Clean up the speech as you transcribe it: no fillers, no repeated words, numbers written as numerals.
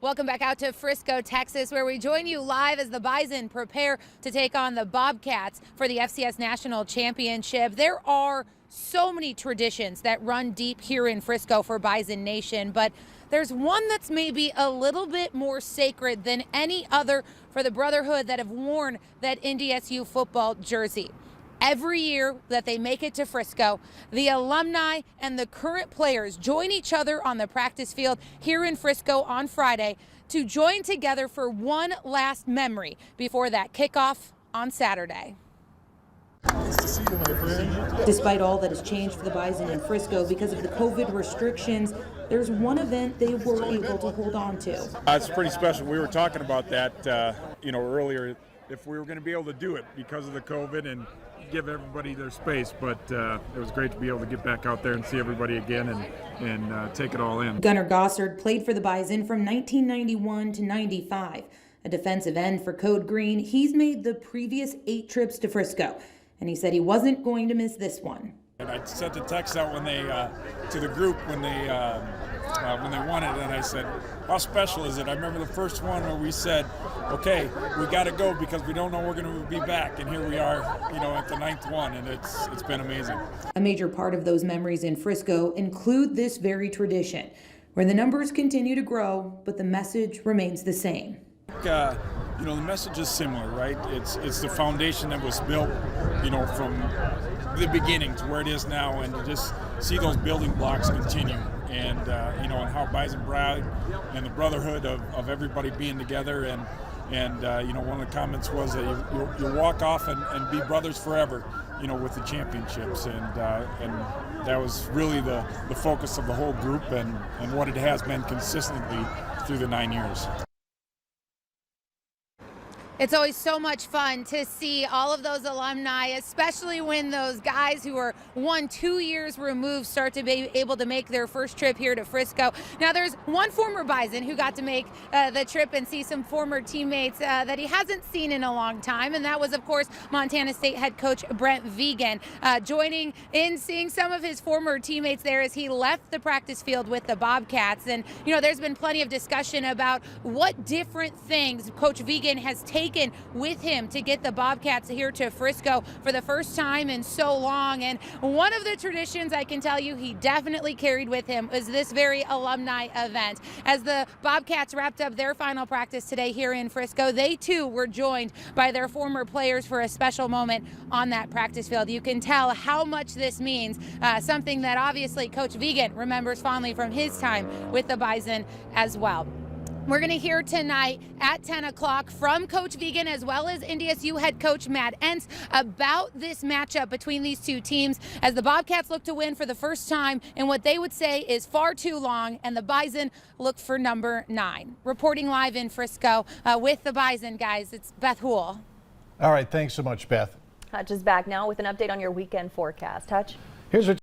Welcome back out to Frisco, Texas, where we join you live as the Bison prepare to take on the Bobcats for the FCS National Championship. There are so many traditions that run deep here in Frisco for Bison Nation, but there's one that's maybe a little bit more sacred than any other for the brotherhood that have worn that NDSU football jersey. Every year that they make it to Frisco, the alumni and the current players join each other on the practice field here in Frisco on Friday to join together for one last memory before that kickoff on Saturday. Nice to see you, my friend. Despite all that has changed for the Bison in Frisco because of the COVID restrictions, there's one event they were able to hold on to. It's pretty special. We were talking about that, earlier, if we were going to be able to do it because of the COVID and give everybody their space, but it was great to be able to get back out there and see everybody again and take it all in. Gunnar Gossard played for the Bison from 1991 to 95. A defensive end for Code Green, he's made the previous 8 trips to Frisco, and he said he wasn't going to miss this one. And I sent a text out when they to the group when they won it, and I said, how special is it? I remember the first one where we said, okay, we got to go because we don't know we're going to be back, and here we are, at the 9th one, and it's been amazing. A major part of those memories in Frisco include this very tradition, where the numbers continue to grow, but the message remains the same. The message is similar, right? It's the foundation that was built, from the beginning to where it is now, and to just see those building blocks continue, and and how Bison Bride and the brotherhood of everybody being together, and one of the comments was that you walk off and be brothers forever, with the championships, and that was really the focus of the whole group and what it has been consistently through the 9 years. It's always so much fun to see all of those alumni, especially when those guys who are 1-2 years removed start to be able to make their first trip here to Frisco. Now, there's one former Bison who got to make the trip and see some former teammates that he hasn't seen in a long time, and that was, of course, Montana State head coach Brent Vigen, joining in seeing some of his former teammates there as he left the practice field with the Bobcats. And, there's been plenty of discussion about what different things Coach Vigen has taken with him to get the Bobcats here to Frisco for the first time in so long. And one of the traditions I can tell you he definitely carried with him was this very alumni event. As the Bobcats wrapped up their final practice today here in Frisco, they too were joined by their former players for a special moment on that practice field. You can tell how much this means, something that obviously Coach Vigen remembers fondly from his time with the Bison as well. We're going to hear tonight at 10 o'clock from Coach Vigen as well as NDSU head coach Matt Entz about this matchup between these two teams as the Bobcats look to win for the first time in what they would say is far too long, and the Bison look for number 9. Reporting live in Frisco with the Bison, guys, it's Beth Houle. All right, thanks so much, Beth. Hutch is back now with an update on your weekend forecast. Hutch? Here's what